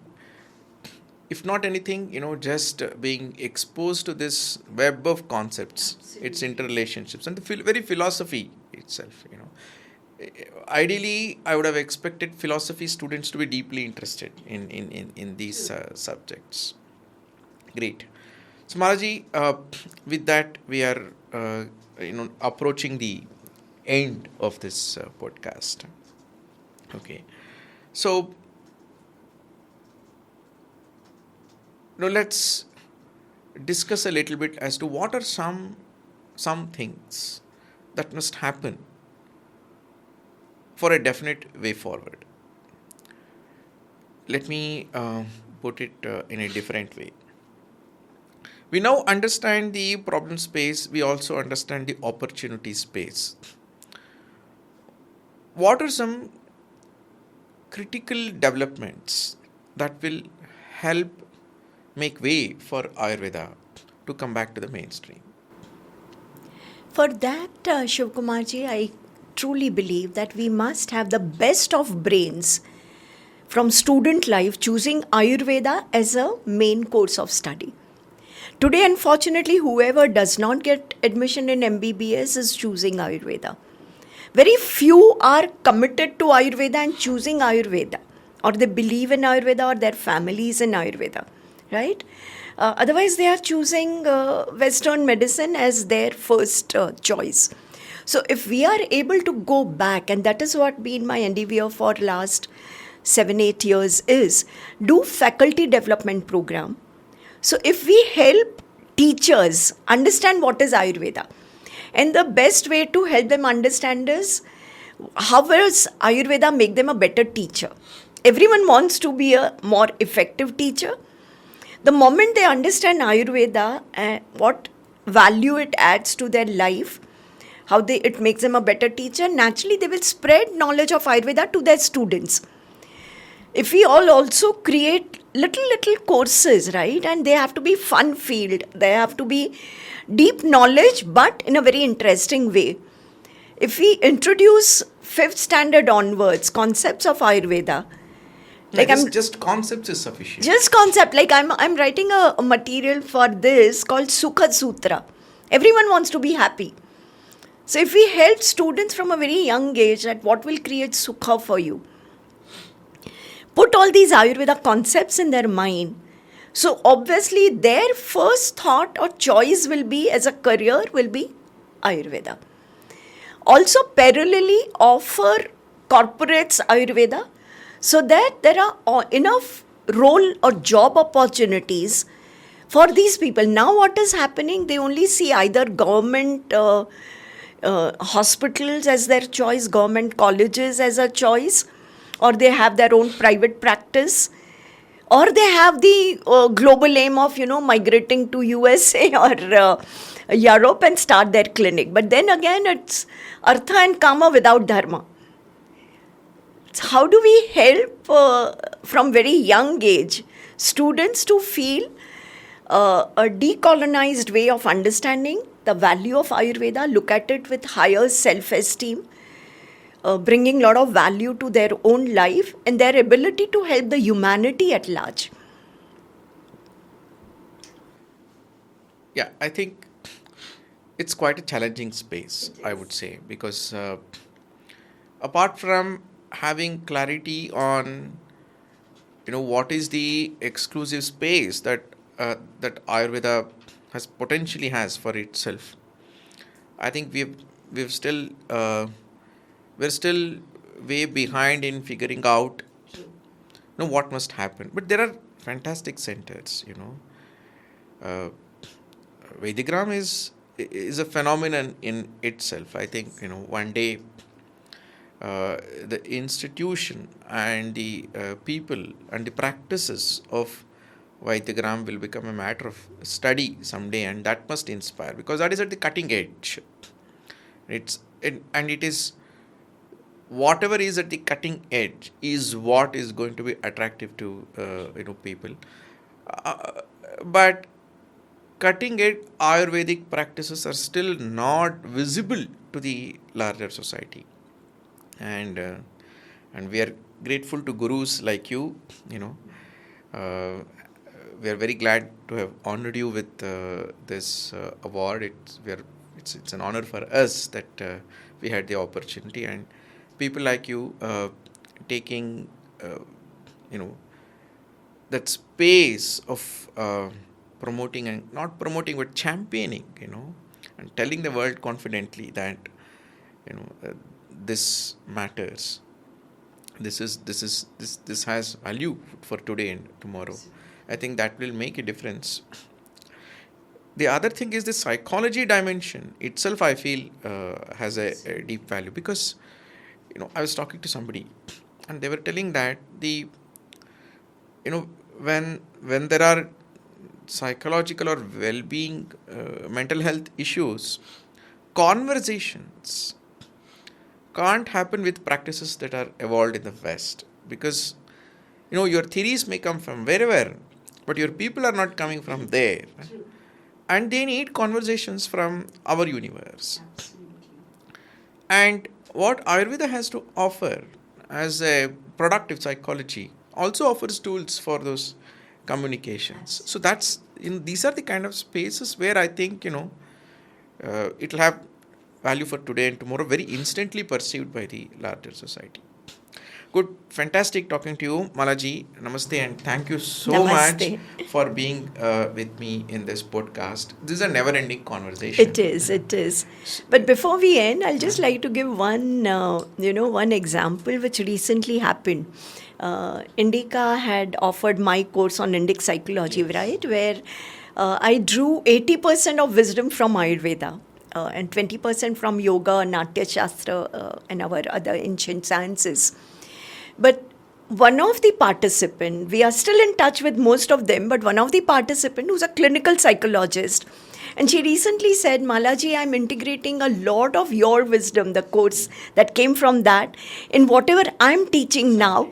If not anything, just being exposed to this web of concepts, Absolutely. Its interrelationships, and the very philosophy itself, Ideally, I would have expected philosophy students to be deeply interested in these subjects. Great. So, Maharaji, with that, we are, approaching the end of this podcast. Okay. So, now let's discuss a little bit as to what are some things that must happen for a definite way forward. Let me put it in a different way. We now understand the problem space. We also understand the opportunity space. What are some critical developments that will help make way for Ayurveda to come back to the mainstream? For that, Shivkumarji, I truly believe that we must have the best of brains from student life choosing Ayurveda as a main course of study. Today, unfortunately, whoever does not get admission in MBBS is choosing Ayurveda. Very few are committed to Ayurveda and choosing Ayurveda, or they believe in Ayurveda, or their families in Ayurveda, right? Otherwise, they are choosing Western medicine as their first choice. So, if we are able to go back, and that is what been my endeavor for last 7-8 years, is do faculty development program. So, if we help teachers understand what is Ayurveda, and the best way to help them understand is how does Ayurveda make them a better teacher? Everyone wants to be a more effective teacher. The moment they understand Ayurveda and what value it adds to their life, how it makes them a better teacher, naturally they will spread knowledge of Ayurveda to their students. If we all also create little courses, right, and they have to be fun filled, they have to be deep knowledge but in a very interesting way. If we introduce 5th standard onwards concepts of Ayurveda, like just concepts is sufficient. Just concept, like I'm writing a material for this called Sukha Sutra. Everyone wants to be happy. So if we help students from a very young age at what will create Sukha for you, put all these Ayurveda concepts in their mind. So obviously their first thought or choice will be as a career will be Ayurveda. Also parallelly offer corporates Ayurveda so that there are enough role or job opportunities for these people. Now what is happening, they only see either government hospitals as their choice, government colleges as a choice, or they have their own private practice, or they have the global aim of, migrating to USA or Europe and start their clinic. But then again, it's Artha and Kama without Dharma. So how do we help from very young age students to feel a decolonized way of understanding the value of Ayurveda, look at it with higher self-esteem, bringing a lot of value to their own life and their ability to help the humanity at large? Yeah, I think it's quite a challenging space, I would say, because apart from having clarity on, what is the exclusive space that Ayurveda potentially has for itself, I think we're still way behind in figuring out what must happen. But there are fantastic centers. Vedigram is a phenomenon in itself. I think one day the institution and the people and the practices of Vaidyagram will become a matter of study someday, and that must inspire, because that is at the cutting edge. And it is whatever is at the cutting edge is what is going to be attractive to people. But cutting edge Ayurvedic practices are still not visible to the larger society, and we are grateful to gurus like you. We are very glad to have honored you with this award. It's an honor for us that we had the opportunity, and people like you taking that space of promoting, and not promoting but championing, and telling the world confidently that this matters. This has value for today and tomorrow. I think that will make a difference. The other thing is the psychology dimension itself, I feel, has a deep value, because I was talking to somebody and they were telling that when there are psychological or well-being mental health issues, conversations can't happen with practices that are evolved in the West, because your theories may come from wherever, but your people are not coming from there. True. And they need conversations from our universe. Absolutely. And what Ayurveda has to offer as a productive psychology also offers tools for those communications. So that's these are the kind of spaces where I think it'll have value for today and tomorrow, very instantly perceived by the larger society. Good, fantastic talking to you, Malaji. Namaste, and thank you so much Namaste. for being with me in this podcast. This is a never-ending conversation. It is. But before we end, I'll just like to give one example which recently happened. INDICA had offered my course on Indic Psychology, right, where I drew 80% of wisdom from Ayurveda and 20% from yoga, Natya Shastra, and our other ancient sciences. But one of the participants, we are still in touch with most of them, but one of the participants who's a clinical psychologist, and she recently said, Malaji, I'm integrating a lot of your wisdom, the course that came from that, in whatever I'm teaching now.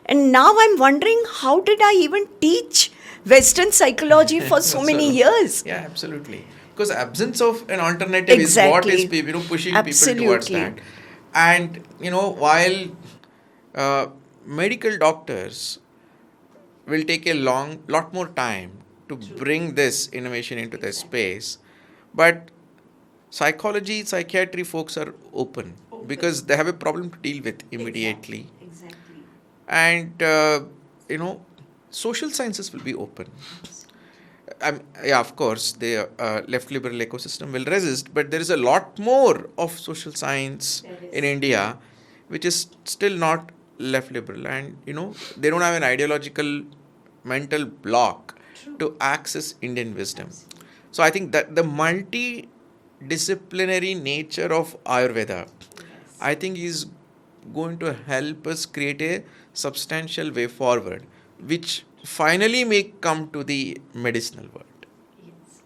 And now I'm wondering, how did I even teach Western psychology for so many years? Yeah, absolutely. Because absence of an alternative is what is pushing people towards that. And, while medical doctors will take a lot more time to bring this innovation into the space, but psychology, psychiatry folks are open because they have a problem to deal with immediately. Exactly. And, social sciences will be open. Of course, the left liberal ecosystem will resist, but there is a lot more of social science in India, which is still not left liberal, and they don't have an ideological mental block to access Indian wisdom. So I think that the multidisciplinary nature of Ayurveda, I think, is going to help us create a substantial way forward, which finally may come to the medicinal world. Yes.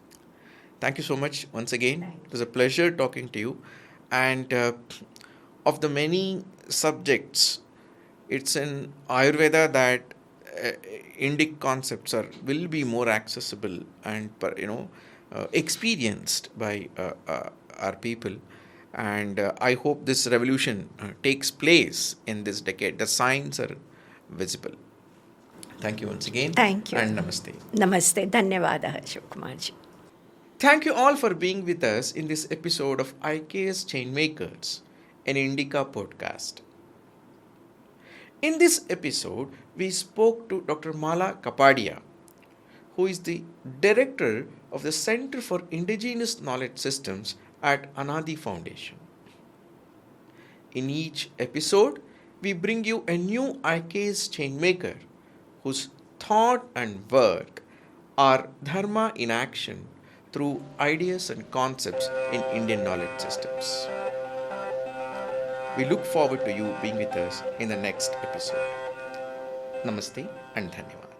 Thank you so much once again. It was a pleasure talking to you. And of the many subjects, it's in Ayurveda that Indic concepts will be more accessible and experienced by our people. And I hope this revolution takes place in this decade. The signs are visible. Thank you once again. Thank you. And namaste. Namaste. Dhanyavada, Shivkumarji. Thank you all for being with us in this episode of IK's Changemakers, an INDICA podcast. In this episode, we spoke to Dr. Mala Kapadia, who is the director of the Center for Indigenous Knowledge Systems at Anaadi Foundation. In each episode, we bring you a new IK's Changemaker, whose thought and work are dharma in action through ideas and concepts in Indian knowledge systems. We look forward to you being with us in the next episode. Namaste and Dhanyavad.